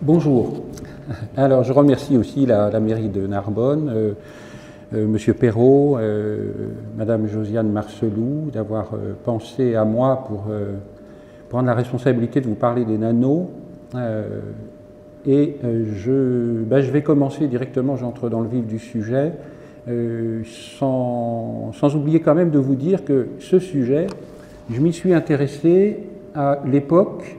Bonjour. Alors, je remercie aussi la mairie de Narbonne, Monsieur Perrault, Madame Josiane Marcelou, d'avoir pensé à moi pour prendre la responsabilité de vous parler des nanos. Je vais commencer directement, j'entre dans le vif du sujet, sans oublier quand même de vous dire que ce sujet, je m'y suis intéressé à l'époque,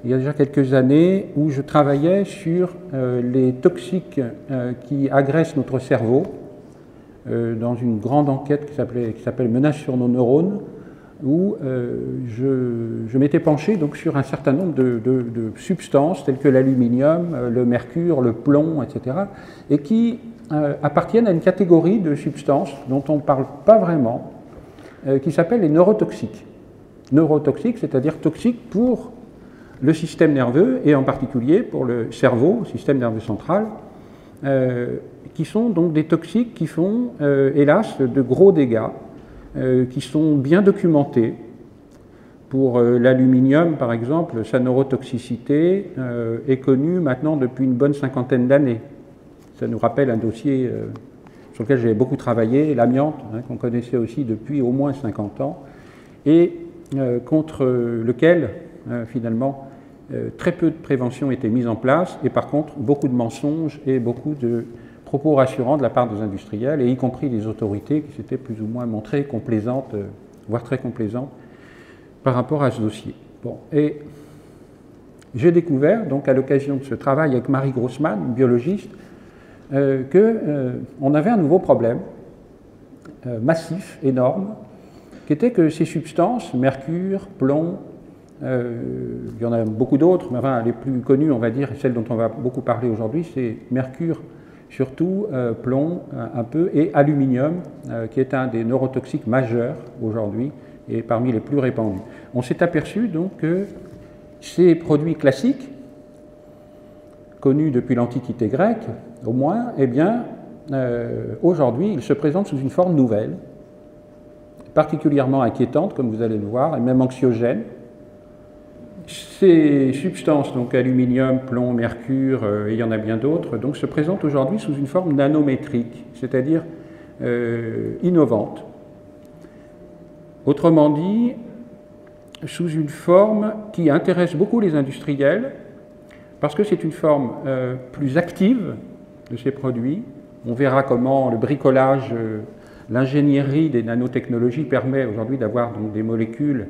il y a déjà quelques années, où je travaillais sur les toxiques qui agressent notre cerveau, dans une grande enquête qui s'appelle Menace sur nos neurones, où je m'étais penché donc sur un certain nombre de substances telles que l'aluminium, le mercure, le plomb, etc., et qui appartiennent à une catégorie de substances dont on ne parle pas vraiment, qui s'appelle les neurotoxiques. Neurotoxiques, c'est-à-dire toxiques pour le système nerveux et en particulier pour le cerveau, le système nerveux central, qui sont donc des toxiques qui font, hélas, de gros dégâts, qui sont bien documentés. Pour l'aluminium, par exemple, sa neurotoxicité est connue maintenant depuis une bonne cinquantaine d'années. Ça nous rappelle un dossier sur lequel j'avais beaucoup travaillé, l'amiante, qu'on connaissait aussi depuis au moins 50 ans, et contre lequel, finalement, très peu de prévention était mise en place, et par contre, beaucoup de mensonges et beaucoup de propos rassurants de la part des industriels, et y compris des autorités qui s'étaient plus ou moins montrées complaisantes, voire très complaisantes, par rapport à ce dossier. Bon, et j'ai découvert, donc à l'occasion de ce travail avec Marie Grossman, une biologiste, qu'on avait un nouveau problème, massif, énorme, qui était que ces substances, mercure, plomb, il y en a beaucoup d'autres, mais enfin, les plus connues, on va dire, celles dont on va beaucoup parler aujourd'hui, c'est mercure, surtout plomb un peu, et aluminium, qui est un des neurotoxiques majeurs aujourd'hui et parmi les plus répandus. On s'est aperçu donc que ces produits classiques, connus depuis l'Antiquité grecque au moins, eh bien, aujourd'hui, ils se présentent sous une forme nouvelle, particulièrement inquiétante, comme vous allez le voir, et même anxiogène. Ces substances, donc aluminium, plomb, mercure, et il y en a bien d'autres, donc se présentent aujourd'hui sous une forme nanométrique, c'est-à-dire innovante. Autrement dit, sous une forme qui intéresse beaucoup les industriels, parce que c'est une forme plus active de ces produits. On verra comment le bricolage, l'ingénierie des nanotechnologies permet aujourd'hui d'avoir donc des molécules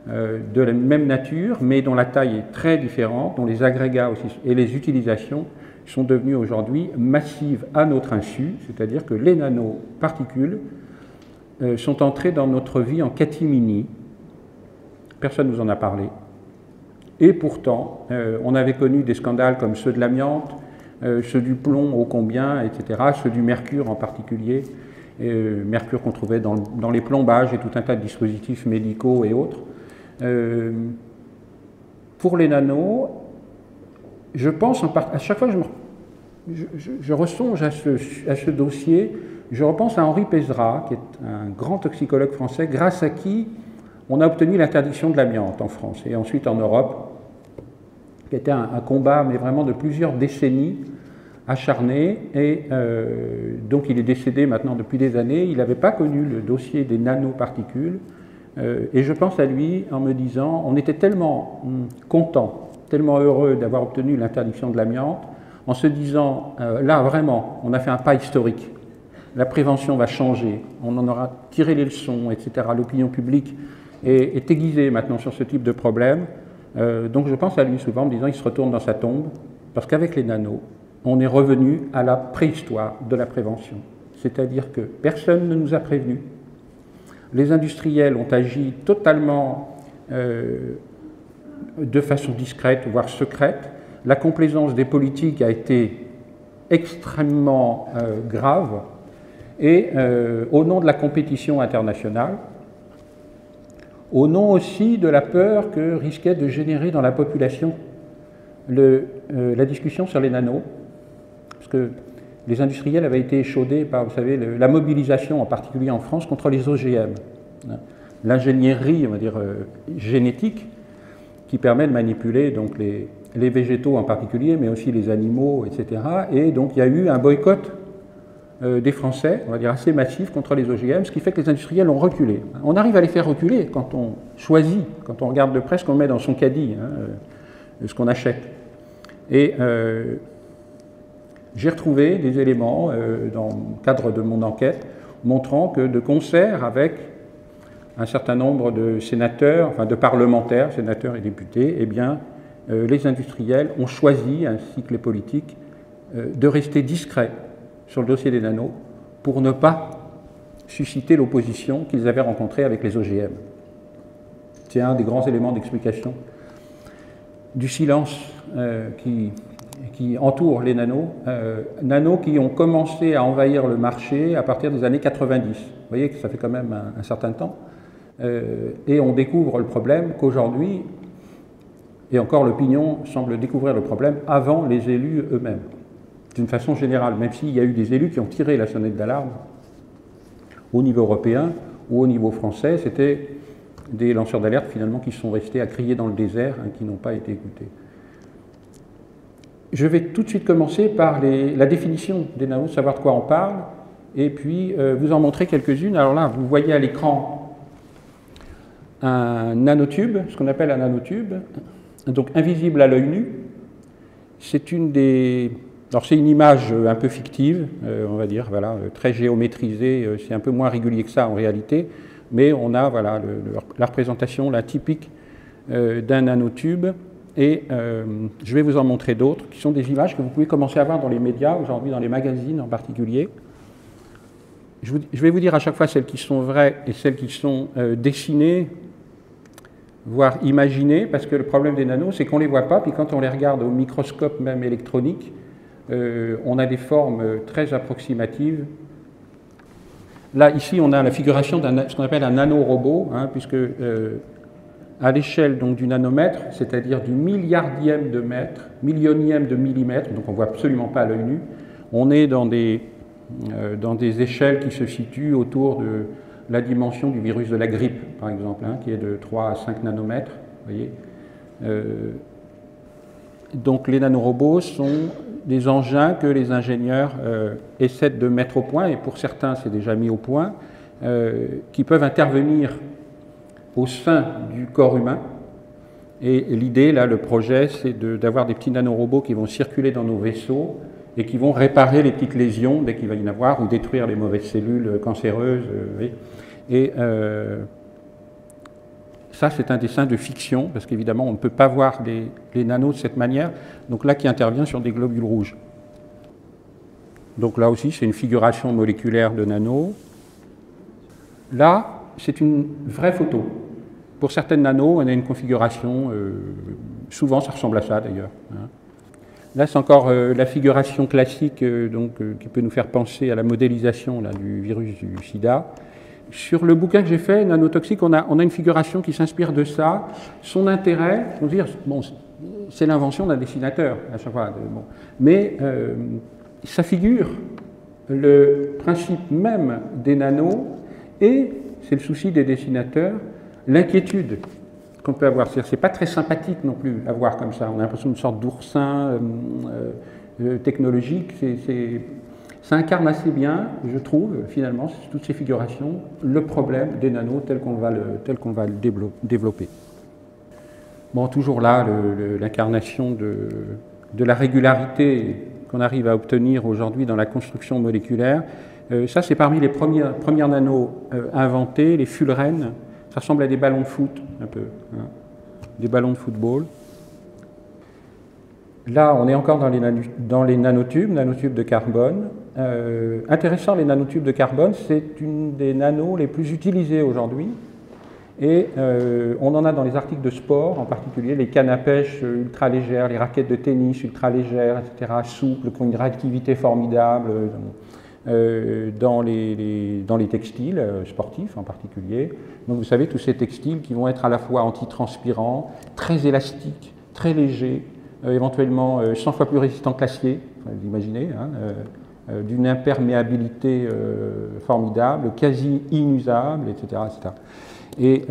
de la même nature, mais dont la taille est très différente, dont les agrégats aussi et les utilisations sont devenues aujourd'hui massives à notre insu, c'est-à-dire que les nanoparticules sont entrées dans notre vie en catimini. Personne ne nous en a parlé. Et pourtant, on avait connu des scandales comme ceux de l'amiante, ceux du plomb ô combien, etc., ceux du mercure en particulier, mercure qu'on trouvait dans les plombages et tout un tas de dispositifs médicaux et autres. Pour les nanos, je pense, à chaque fois que je ressonge à ce dossier, je repense à Henri Pézra, qui est un grand toxicologue français, grâce à qui on a obtenu l'interdiction de l'amiante en France et ensuite en Europe, qui était un combat, mais vraiment de plusieurs décennies, acharné, et donc il est décédé maintenant depuis des années. Il n'avait pas connu le dossier des nanoparticules, et je pense à lui en me disant, on était tellement content, tellement heureux d'avoir obtenu l'interdiction de l'amiante, en se disant, là vraiment, on a fait un pas historique, la prévention va changer, on en aura tiré les leçons, etc. L'opinion publique est aiguisée maintenant sur ce type de problème, donc je pense à lui souvent en me disant, il se retourne dans sa tombe, parce qu'avec les nanos, on est revenu à la préhistoire de la prévention. C'est-à-dire que personne ne nous a prévenus. Les industriels ont agi totalement de façon discrète, voire secrète. La complaisance des politiques a été extrêmement grave. Et au nom de la compétition internationale, au nom aussi de la peur que risquait de générer dans la population la discussion sur les nanos, parce que les industriels avaient été échaudés par, vous savez, la mobilisation, en particulier en France, contre les OGM. L'ingénierie, on va dire, génétique, qui permet de manipuler donc les végétaux en particulier, mais aussi les animaux, etc. Et donc il y a eu un boycott des Français, on va dire assez massif, contre les OGM, ce qui fait que les industriels ont reculé. On arrive à les faire reculer quand on choisit, quand on regarde de près ce qu'on met dans son caddie, ce qu'on achète. Et j'ai retrouvé des éléments dans le cadre de mon enquête montrant que de concert avec un certain nombre de sénateurs, enfin de parlementaires, sénateurs et députés, eh bien, les industriels ont choisi, ainsi que les politiques, de rester discrets sur le dossier des nanos pour ne pas susciter l'opposition qu'ils avaient rencontrée avec les OGM. C'est un des grands éléments d'explication du silence qui entoure les nanos, nanos qui ont commencé à envahir le marché à partir des années 90. Vous voyez que ça fait quand même un certain temps. Et on découvre le problème qu'aujourd'hui, et encore l'opinion semble découvrir le problème avant les élus eux-mêmes, d'une façon générale, même s'il y a eu des élus qui ont tiré la sonnette d'alarme au niveau européen ou au niveau français, c'était des lanceurs d'alerte finalement qui sont restés à crier dans le désert, qui n'ont pas été écoutés. Je vais tout de suite commencer par la définition des nanos, savoir de quoi on parle, et puis vous en montrer quelques-unes. Alors là, vous voyez à l'écran un nanotube, ce qu'on appelle un nanotube, donc invisible à l'œil nu. C'est une des... Alors c'est une image un peu fictive, on va dire, voilà, très géométrisée, c'est un peu moins régulier que ça en réalité, mais on a voilà, la représentation la typique d'un nanotube, et je vais vous en montrer d'autres, qui sont des images que vous pouvez commencer à voir dans les médias, aujourd'hui dans les magazines en particulier. Je vais vous dire à chaque fois celles qui sont vraies et celles qui sont dessinées, voire imaginées, parce que le problème des nanos, c'est qu'on ne les voit pas, puis quand on les regarde au microscope même électronique, on a des formes très approximatives. Là, ici, on a la figuration de ce qu'on appelle un nanorobot, puisque à l'échelle du nanomètre, c'est-à-dire du milliardième de mètre, millionième de millimètre, donc on ne voit absolument pas à l'œil nu, on est dans des échelles qui se situent autour de la dimension du virus de la grippe, par exemple, qui est de 3 à 5 nanomètres. Vous voyez. Donc les nanorobots sont des engins que les ingénieurs essaient de mettre au point, et pour certains c'est déjà mis au point, qui peuvent intervenir au sein du corps humain. Et l'idée, là, le projet, c'est d'avoir des petits nanorobots qui vont circuler dans nos vaisseaux et qui vont réparer les petites lésions dès qu'il va y en avoir, ou détruire les mauvaises cellules cancéreuses. Et ça, c'est un dessin de fiction, parce qu'évidemment, on ne peut pas voir les nanos de cette manière. Donc là, qui intervient sur des globules rouges. Donc là aussi, c'est une figuration moléculaire de nanos. Là, c'est une vraie photo. Pour certaines nanos, on a une configuration, souvent ça ressemble à ça d'ailleurs. Là, c'est encore la figuration classique qui peut nous faire penser à la modélisation là, du virus du sida. Sur le bouquin que j'ai fait, Nanotoxique, on a une figuration qui s'inspire de ça. Son intérêt, on dire, bon, c'est l'invention d'un dessinateur à chaque fois. Bon. Mais ça figure le principe même des nanos, et c'est le souci des dessinateurs, l'inquiétude qu'on peut avoir. C'est pas très sympathique non plus à voir comme ça. On a l'impression d'une sorte d'oursin technologique. Ça incarne assez bien, je trouve, finalement, toutes ces figurations, le problème des nanos tel qu'on va le développer. Bon, toujours là, l'incarnation de la régularité qu'on arrive à obtenir aujourd'hui dans la construction moléculaire. Ça, c'est parmi les premières nanos inventées, les fullerenes. Ça ressemble à des ballons de foot, un peu, des ballons de football. Là, on est encore dans les nanotubes de carbone. Intéressant, les nanotubes de carbone, c'est une des nanos les plus utilisées aujourd'hui. Et on en a dans les articles de sport, en particulier les cannes à pêche ultra légères, les raquettes de tennis ultra légères, etc., souples, qui ont une réactivité formidable, dans les textiles sportifs en particulier. Donc vous savez, tous ces textiles qui vont être à la fois antitranspirants, très élastiques, très légers, éventuellement 100 fois plus résistants que l'acier, vous imaginez, d'une imperméabilité formidable, quasi inusable, etc. etc. Et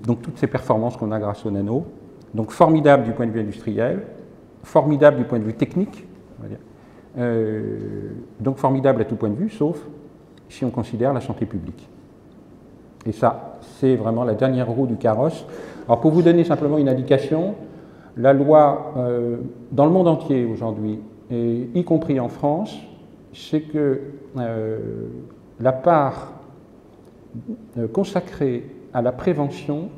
donc toutes ces performances qu'on a grâce aux nanos, donc formidable du point de vue industriel, formidable du point de vue technique, on va dire. Donc formidable à tout point de vue, sauf si on considère la santé publique. Et ça, c'est vraiment la dernière roue du carrosse. Alors pour vous donner simplement une indication, la loi dans le monde entier aujourd'hui, et y compris en France, c'est que la part consacrée à la prévention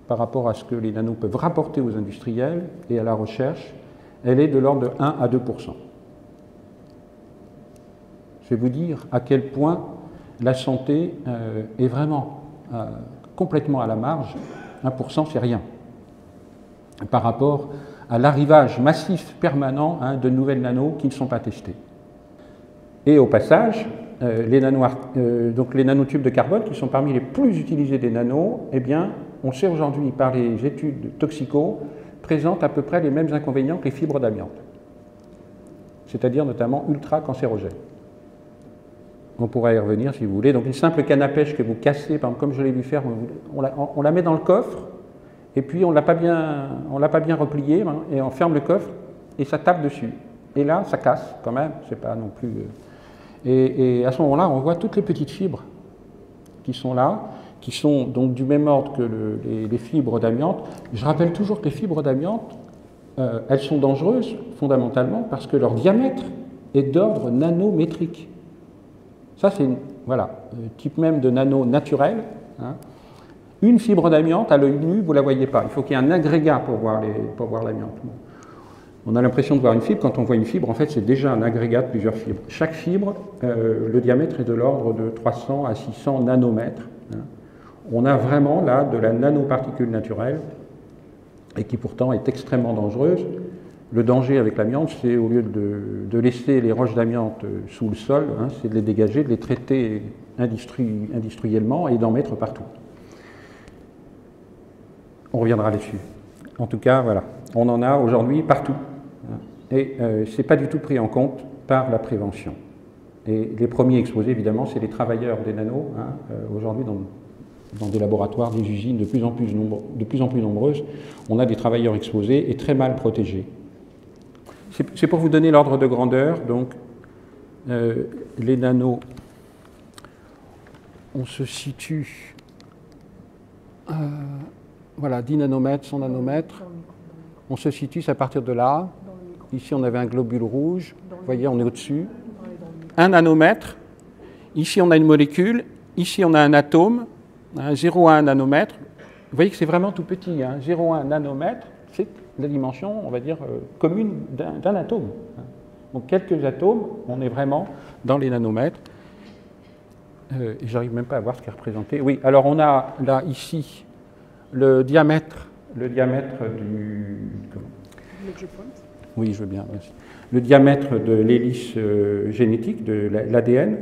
par rapport à ce que les nanos peuvent rapporter aux industriels et à la recherche, elle est de l'ordre de 1 à 2%. Je vais vous dire à quel point la santé est vraiment complètement à la marge. 1%, c'est rien par rapport à l'arrivage massif permanent de nouvelles nanos qui ne sont pas testées. Et au passage, les nanotubes de carbone, qui sont parmi les plus utilisés des nanos, eh bien, on sait aujourd'hui par les études toxico, présentent à peu près les mêmes inconvénients que les fibres d'amiante, c'est-à-dire notamment ultra-cancérogènes. On pourra y revenir si vous voulez. Donc une simple canne à pêche que vous cassez, par exemple, comme je l'ai vu faire, on la met dans le coffre, et puis on ne l'a pas bien repliée, et on ferme le coffre, et ça tape dessus. Et là, ça casse quand même, c'est pas non plus... Et à ce moment-là, on voit toutes les petites fibres qui sont là, qui sont donc du même ordre que les fibres d'amiante. Je rappelle toujours que les fibres d'amiante, elles sont dangereuses fondamentalement parce que leur diamètre est d'ordre nanométrique. Ça, c'est type même de nano naturel. Une fibre d'amiante, à l'œil nu, vous ne la voyez pas. Il faut qu'il y ait un agrégat pour voir l'amiante. On a l'impression de voir une fibre. Quand on voit une fibre, en fait, c'est déjà un agrégat de plusieurs fibres. Chaque fibre, le diamètre est de l'ordre de 300 à 600 nanomètres. On a vraiment là de la nanoparticule naturelle et qui pourtant est extrêmement dangereuse. Le danger avec l'amiante, c'est au lieu de laisser les roches d'amiante sous le sol, c'est de les dégager, de les traiter industriellement et d'en mettre partout. On reviendra là-dessus. En tout cas, voilà, on en a aujourd'hui partout. Et ce n'est pas du tout pris en compte par la prévention. Et les premiers exposés, évidemment, c'est les travailleurs des nanos. Aujourd'hui, dans des laboratoires, des usines de plus en plus nombreuses, on a des travailleurs exposés et très mal protégés. C'est pour vous donner l'ordre de grandeur. Donc, les nanos, on se situe, voilà, 10 nanomètres, 100 nanomètres. On se situe à partir de là. Ici, on avait un globule rouge. Vous voyez, on est au-dessus. 1 nanomètre. Ici, on a une molécule. Ici, on a un atome. 0,1 nanomètre. Vous voyez que c'est vraiment tout petit. 0,1 nanomètre, c'est la dimension, on va dire, commune d'un atome. Donc, quelques atomes, on est vraiment dans les nanomètres. Et j'arrive même pas à voir ce qui est représenté. Oui, alors on a là, ici, le diamètre du... Oui, je veux bien, merci. Le diamètre de l'hélice génétique, de l'ADN.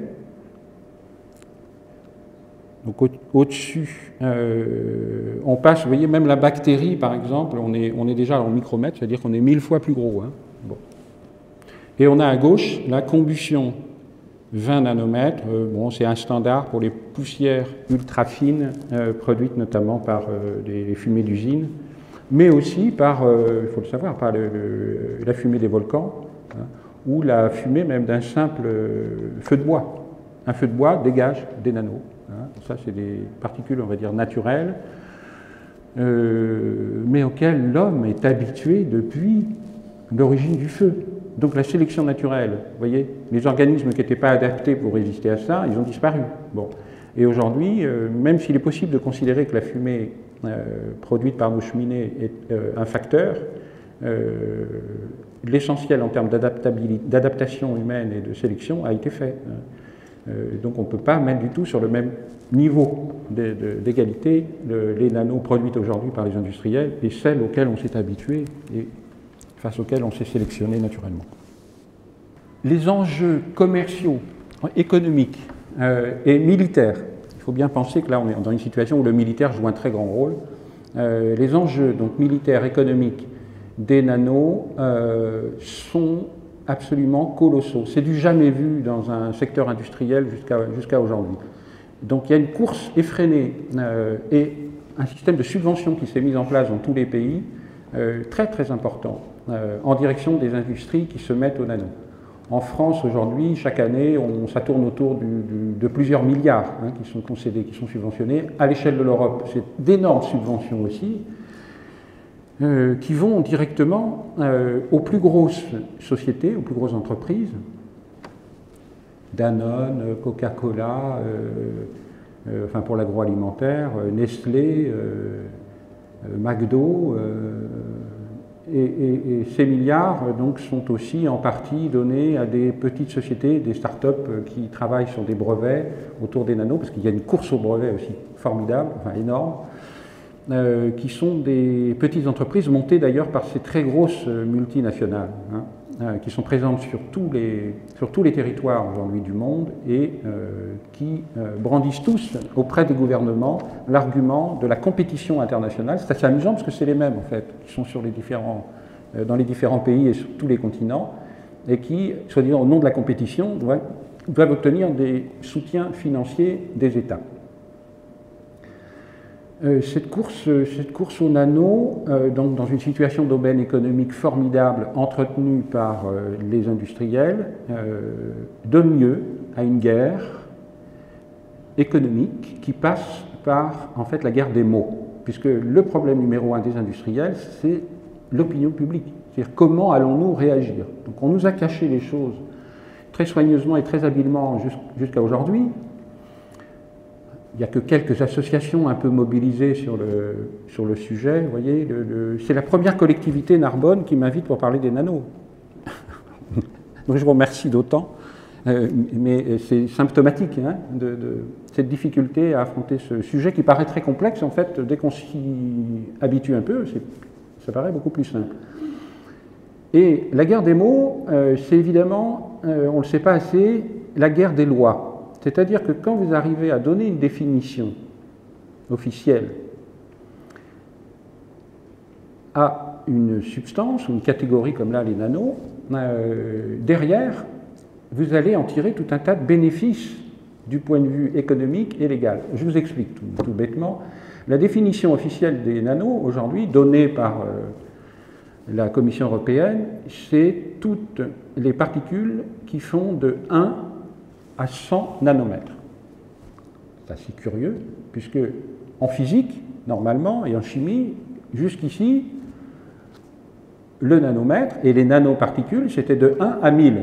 Donc au-dessus, on passe, vous voyez, même la bactérie, par exemple, on est déjà en micromètre, c'est-à-dire qu'on est 1000 fois plus gros. Bon. Et on a à gauche la combustion 20 nanomètres. Bon, c'est un standard pour les poussières ultra fines, produites notamment par les fumées d'usine, mais aussi par, il faut le savoir, par la fumée des volcans, ou la fumée même d'un simple feu de bois. Un feu de bois dégage des nanos. Ça, c'est des particules, on va dire, naturelles, mais auxquelles l'homme est habitué depuis l'origine du feu. Donc la sélection naturelle, vous voyez, les organismes qui n'étaient pas adaptés pour résister à ça, ils ont disparu. Bon. Et aujourd'hui, même s'il est possible de considérer que la fumée produite par nos cheminées est un facteur, l'essentiel en termes d'adaptation humaine et de sélection a été fait. Donc on ne peut pas mettre du tout sur le même niveau d'égalité les nanos produites aujourd'hui par les industriels et celles auxquelles on s'est habitué et face auxquelles on s'est sélectionné naturellement. Les enjeux commerciaux, économiques et militaires, il faut bien penser que là on est dans une situation où le militaire joue un très grand rôle. Les enjeux donc militaires, économiques des nanos sont absolument colossaux. C'est du jamais vu dans un secteur industriel jusqu'à aujourd'hui. Donc il y a une course effrénée et un système de subvention qui s'est mis en place dans tous les pays, très très important, en direction des industries qui se mettent au nano. En France, aujourd'hui, chaque année, ça tourne autour de plusieurs milliards qui sont concédés, qui sont subventionnés. À l'échelle de l'Europe, c'est d'énormes subventions aussi, qui vont directement aux plus grosses sociétés, aux plus grosses entreprises, Danone, Coca-Cola, enfin pour l'agroalimentaire, Nestlé, McDo, et ces milliards donc, sont aussi en partie donnés à des petites sociétés, des start-up qui travaillent sur des brevets autour des nanos, parce qu'il y a une course aux brevets aussi formidable, enfin énorme, qui sont des petites entreprises montées d'ailleurs par ces très grosses multinationales, qui sont présentes sur tous les territoires aujourd'hui du monde et qui brandissent tous auprès des gouvernements l'argument de la compétition internationale. C'est assez amusant parce que c'est les mêmes en fait, qui sont dans les différents pays et sur tous les continents et qui, soi-disant au nom de la compétition, doivent obtenir des soutiens financiers des États. Cette course au nano, donc dans une situation d'aubaine économique formidable entretenue par les industriels, donne lieu à une guerre économique qui passe par en fait la guerre des mots, puisque le problème numéro un des industriels, c'est l'opinion publique, c'est-à-dire comment allons-nous réagir. Donc on nous a caché les choses très soigneusement et très habilement jusqu'à aujourd'hui. Il n'y a que quelques associations un peu mobilisées sur le sujet. Vous voyez, c'est la première collectivité Narbonne qui m'invite pour parler des nanos. Donc je vous remercie d'autant, mais c'est symptomatique de cette difficulté à affronter ce sujet qui paraît très complexe. En fait, dès qu'on s'y habitue un peu, ça paraît beaucoup plus simple. Et la guerre des mots, c'est évidemment, on ne le sait pas assez, la guerre des lois. C'est-à-dire que quand vous arrivez à donner une définition officielle à une substance ou une catégorie comme là les nanos, derrière, vous allez en tirer tout un tas de bénéfices du point de vue économique et légal. Je vous explique tout bêtement. La définition officielle des nanos aujourd'hui, donnée par la Commission européenne, c'est toutes les particules qui font de 1 à 100 nanomètres. C'est assez curieux, puisque en physique, normalement, et en chimie, jusqu'ici, le nanomètre et les nanoparticules, c'était de 1 à 1000.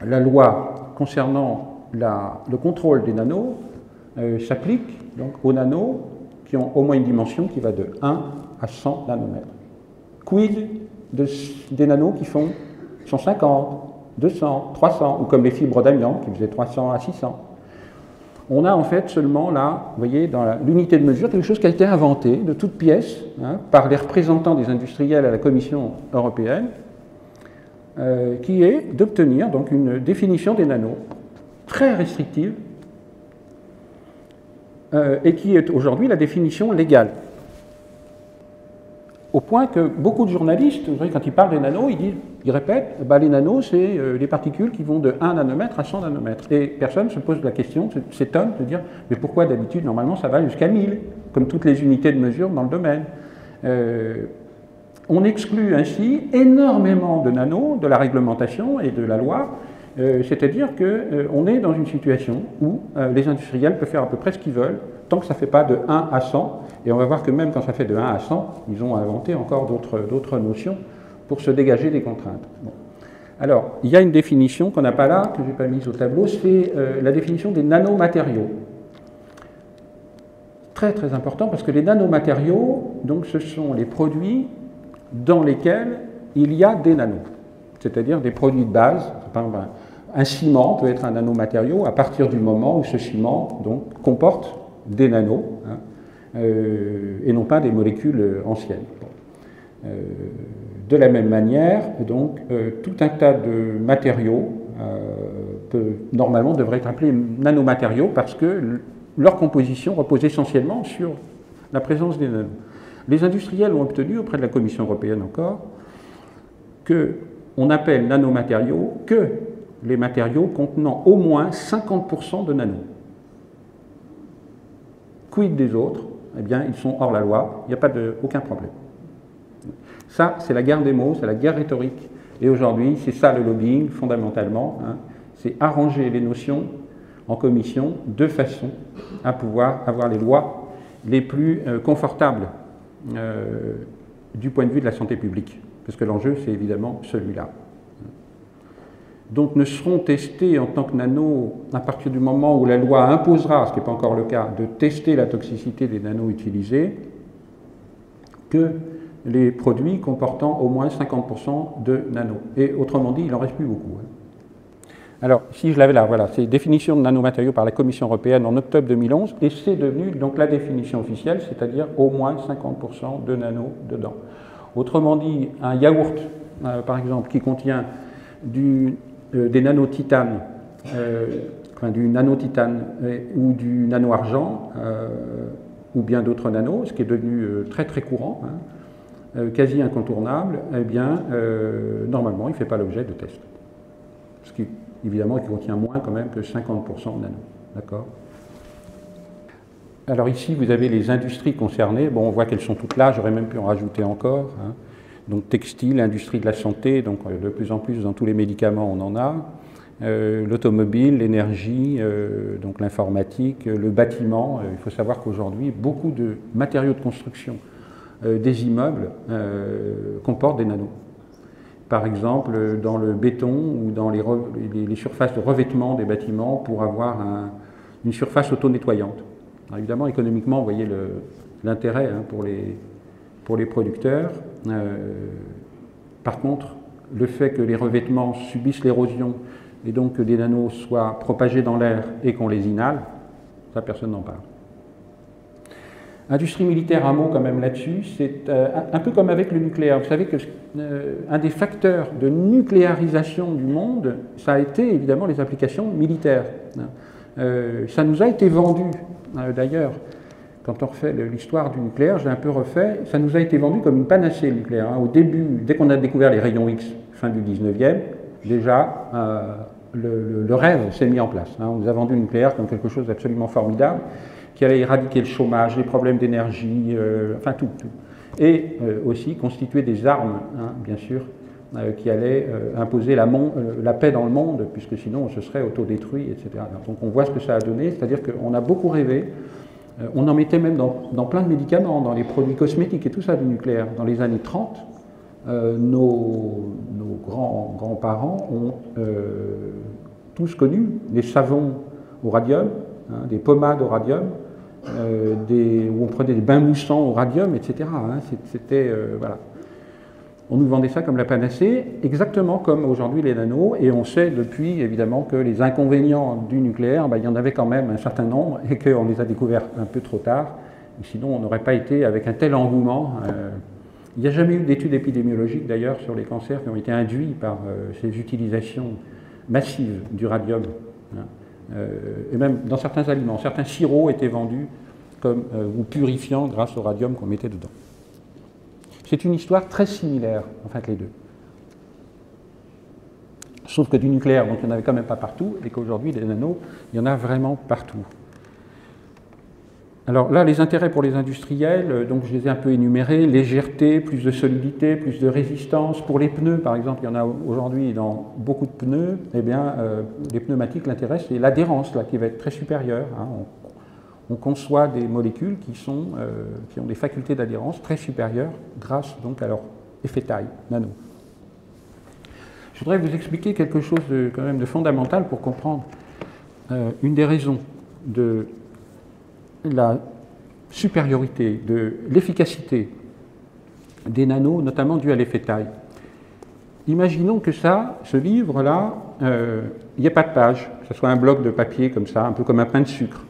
La loi concernant le contrôle des nanos s'applique donc aux nanos qui ont au moins une dimension qui va de 1 à 100 nanomètres. Quid des nanos qui font 150, 200, 300, ou comme les fibres d'amiante qui faisaient 300 à 600. On a en fait seulement là, vous voyez, dans l'unité de mesure, quelque chose qui a été inventé de toutes pièces par les représentants des industriels à la Commission européenne, qui est d'obtenir donc une définition des nanos très restrictive et qui est aujourd'hui la définition légale. Au point que beaucoup de journalistes, vous voyez, quand ils parlent des nanos, ils répètent, les nanos, c'est les particules qui vont de 1 nanomètre à 100 nanomètres. Et personne ne se pose la question, s'étonne de dire, mais pourquoi d'habitude, normalement, ça va jusqu'à 1000, comme toutes les unités de mesure dans le domaine. On exclut ainsi énormément de nanos de la réglementation et de la loi, c'est-à-dire qu'on est dans une situation où les industriels peuvent faire à peu près ce qu'ils veulent, tant que ça ne fait pas de 1 à 100, et on va voir que même quand ça fait de 1 à 100, ils ont inventé encore d'autres notions pour se dégager des contraintes. Bon. Alors, il y a une définition qu'on n'a pas là, que je n'ai pas mise au tableau, c'est la définition des nanomatériaux. Très très important, parce que les nanomatériaux, donc, ce sont les produits dans lesquels il y a des nanos, c'est-à-dire des produits de base. Par exemple, un ciment peut être un nanomatériau à partir du moment où ce ciment donc, comporte des nanos, et non pas des molécules anciennes. De la même manière, donc, tout un tas de matériaux normalement devraient être appelés nanomatériaux parce que leur composition repose essentiellement sur la présence des nanos. Les industriels ont obtenu auprès de la Commission européenne encore qu'on appelle nanomatériaux que les matériaux contenant au moins 50% de nanos. Quid des autres? Eh bien, ils sont hors la loi, il n'y a aucun problème. Ça, c'est la guerre des mots, c'est la guerre rhétorique. Et aujourd'hui, c'est ça le lobbying, fondamentalement, hein, c'est arranger les notions en commission de façon à pouvoir avoir les lois les plus confortables du point de vue de la santé publique. Parce que l'enjeu, c'est évidemment celui-là. Donc ne seront testés en tant que nano, à partir du moment où la loi imposera, ce qui n'est pas encore le cas, de tester la toxicité des nanos utilisés, que les produits comportant au moins 50% de nano. Et autrement dit, il n'en reste plus beaucoup. Alors, si je l'avais là, voilà, c'est définition de nanomatériaux par la Commission européenne en octobre 2011, et c'est devenu donc la définition officielle, c'est-à-dire au moins 50% de nano dedans. Autrement dit, un yaourt, par exemple, qui contient des nanotitanes, du nanotitane ou du nano-argent, ou bien d'autres nanos, ce qui est devenu très très courant, quasi incontournable, eh bien, normalement, il ne fait pas l'objet de tests. Ce qui, évidemment, qui contient moins quand même que 50% de nano. D'accord ? Alors ici, vous avez les industries concernées. Bon, on voit qu'elles sont toutes là, j'aurais même pu en rajouter encore. Hein. Donc textile, industrie de la santé, donc de plus en plus dans tous les médicaments, on en a. L'automobile, l'énergie, donc l'informatique, le bâtiment. Il faut savoir qu'aujourd'hui, beaucoup de matériaux de construction des immeubles comportent des nanos. Par exemple, dans le béton ou dans les surfaces de revêtement des bâtiments pour avoir une surface auto-nettoyante. Évidemment, économiquement, vous voyez l'intérêt hein, pour les producteurs. Par contre, le fait que les revêtements subissent l'érosion et donc que les nanos soient propagés dans l'air et qu'on les inhale, ça, personne n'en parle. Industrie militaire, un mot quand même là-dessus, c'est un peu comme avec le nucléaire. Vous savez que un des facteurs de nucléarisation du monde, ça a été évidemment les applications militaires. Ça nous a été vendu, d'ailleurs, quand on refait l'histoire du nucléaire, j'ai un peu refait, ça nous a été vendu comme une panacée, le nucléaire. Au début, dès qu'on a découvert les rayons X, fin du 19e, déjà, le rêve s'est mis en place. On nous a vendu le nucléaire comme quelque chose d'absolument formidable, qui allait éradiquer le chômage, les problèmes d'énergie, enfin tout. Et aussi constituer des armes, hein, bien sûr, qui allaient imposer la paix dans le monde, puisque sinon on se serait autodétruit, etc. Donc on voit ce que ça a donné, c'est-à-dire qu'on a beaucoup rêvé, on en mettait même dans plein de médicaments, dans les produits cosmétiques et tout ça du nucléaire. Dans les années 30, nos grands-parents ont tous connu des savons au radium, hein, des pommades au radium, où on prenait des bains moussants au radium, etc. Hein, c'était, voilà. On nous vendait ça comme la panacée, exactement comme aujourd'hui les nanos, et on sait depuis évidemment que les inconvénients du nucléaire, il y en avait quand même un certain nombre, et qu'on les a découverts un peu trop tard, et sinon on n'aurait pas été avec un tel engouement. Il n'y a jamais eu d'études épidémiologiques d'ailleurs sur les cancers qui ont été induits par ces utilisations massives du radium. Hein. Et même dans certains aliments, certains sirops étaient vendus comme ou purifiants grâce au radium qu'on mettait dedans. C'est une histoire très similaire, en fait, les deux. Sauf que du nucléaire, donc il n'y en avait quand même pas partout, et qu'aujourd'hui, les nanos, il y en a vraiment partout. Alors là, les intérêts pour les industriels, donc je les ai un peu énumérés, légèreté, plus de solidité, plus de résistance. Pour les pneus, par exemple, il y en a aujourd'hui dans beaucoup de pneus, eh bien, les pneumatiques, l'intérêt, c'est l'adhérence, là, qui va être très supérieure. Hein. On conçoit des molécules qui ont des facultés d'adhérence très supérieures grâce donc à leur effet taille, nano. Je voudrais vous expliquer quelque chose quand même de fondamental pour comprendre une des raisons de la supériorité, de l'efficacité des nanos, notamment due à l'effet taille. Imaginons que ce livre-là, il n'y ait pas de page, que ce soit un bloc de papier comme ça, un peu comme un pain de sucre.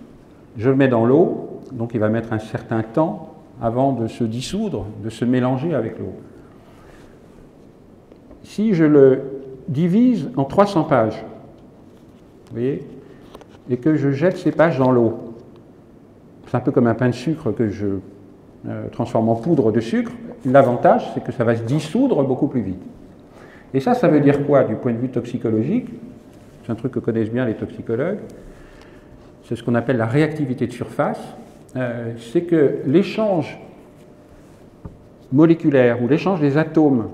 Je le mets dans l'eau, donc il va mettre un certain temps avant de se dissoudre, de se mélanger avec l'eau. Si je le divise en 300 pages, vous voyez, et que je jette ces pages dans l'eau, c'est un peu comme un pain de sucre que je transforme en poudre de sucre, l'avantage c'est que ça va se dissoudre beaucoup plus vite. Et ça veut dire quoi du point de vue toxicologique? C'est un truc que connaissent bien les toxicologues. C'est ce qu'on appelle la réactivité de surface, c'est que l'échange moléculaire ou l'échange des atomes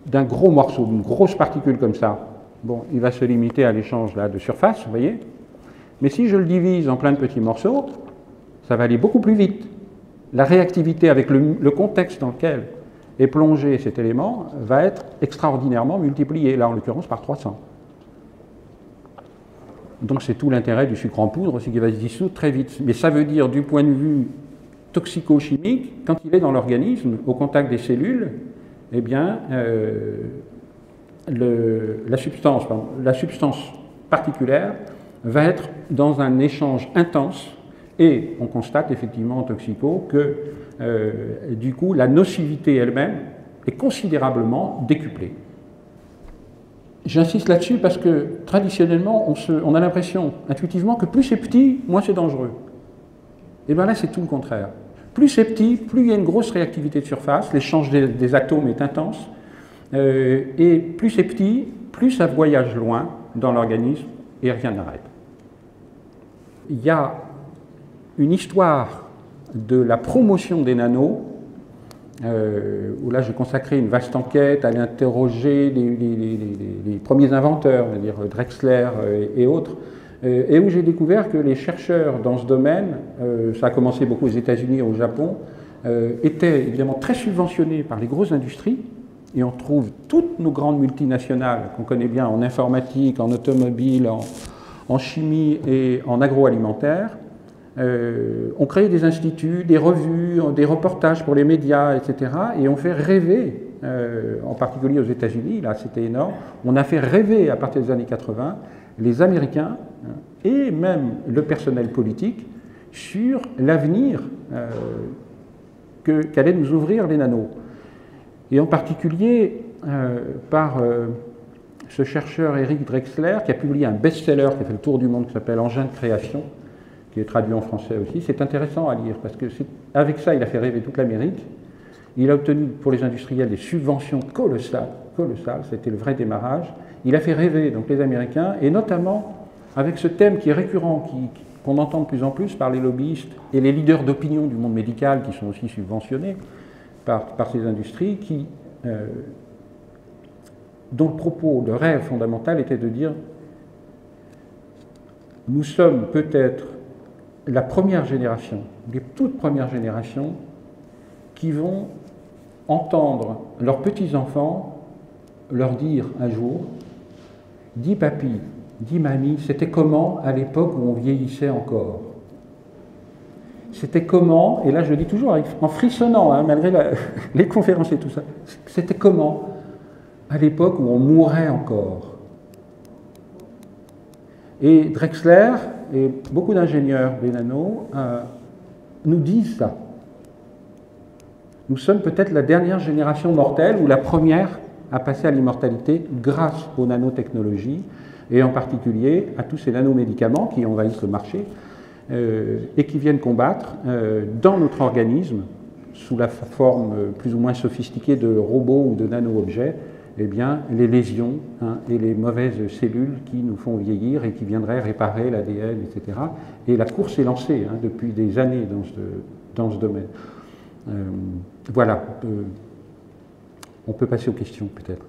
d'un gros morceau, d'une grosse particule comme ça, bon, il va se limiter à l'échange là de surface, vous voyez. Mais si je le divise en plein de petits morceaux, ça va aller beaucoup plus vite. La réactivité avec le contexte dans lequel est plongé cet élément va être extraordinairement multipliée, là en l'occurrence par 300. Donc c'est tout l'intérêt du sucre en poudre, c'est qu'il va se dissoudre très vite. Mais ça veut dire, du point de vue toxico-chimique, quand il est dans l'organisme, au contact des cellules, eh bien, la substance particulière va être dans un échange intense, et on constate effectivement en toxico que, du coup, la nocivité elle-même est considérablement décuplée. J'insiste là-dessus parce que, traditionnellement, on a l'impression, intuitivement, que plus c'est petit, moins c'est dangereux. Et bien là, c'est tout le contraire. Plus c'est petit, plus il y a une grosse réactivité de surface, l'échange des atomes est intense, et plus c'est petit, plus ça voyage loin dans l'organisme et rien n'arrête. Il y a une histoire de la promotion des nanos, où là j'ai consacré une vaste enquête à aller interroger les premiers inventeurs, c'est-à-dire Drexler et autres, et où j'ai découvert que les chercheurs dans ce domaine, ça a commencé beaucoup aux États-Unis et au Japon, étaient évidemment très subventionnés par les grosses industries, et on trouve toutes nos grandes multinationales qu'on connaît bien en informatique, en automobile, en chimie et en agroalimentaire, ont créé des instituts, des revues, des reportages pour les médias, etc. Et ont fait rêver, en particulier aux États-Unis, là c'était énorme, on a fait rêver à partir des années 80 les Américains et même le personnel politique sur l'avenir qu'allaient nous ouvrir les nanos. Et en particulier par ce chercheur Eric Drexler qui a publié un best-seller qui a fait le tour du monde qui s'appelle Engin de création, qui est traduit en français aussi. C'est intéressant à lire parce que avec ça, il a fait rêver toute l'Amérique. Il a obtenu pour les industriels des subventions colossales, c'était le vrai démarrage. Il a fait rêver donc les Américains, et notamment avec ce thème qui est récurrent, qu'on entend de plus en plus par les lobbyistes et les leaders d'opinion du monde médical qui sont aussi subventionnés par ces industries, dont le propos, le rêve fondamental était de dire nous sommes peut-être la première génération, les toutes premières générations qui vont entendre leurs petits-enfants leur dire un jour « Dis papy, dis mamie, c'était comment à l'époque où on vieillissait encore ?» C'était comment, et là je le dis toujours en frissonnant, hein, malgré les conférences et tout ça, c'était comment à l'époque où on mourait encore. Et Drexler et beaucoup d'ingénieurs des nanos nous disent ça. Nous sommes peut-être la dernière génération mortelle ou la première à passer à l'immortalité grâce aux nanotechnologies et en particulier à tous ces nanomédicaments qui envahissent le marché et qui viennent combattre dans notre organisme, sous la forme plus ou moins sophistiquée de robots ou de nano-objets, eh bien, les lésions et les mauvaises cellules qui nous font vieillir et qui viendraient réparer l'ADN, etc. Et la course est lancée depuis des années dans ce domaine. Voilà. On peut passer aux questions peut-être.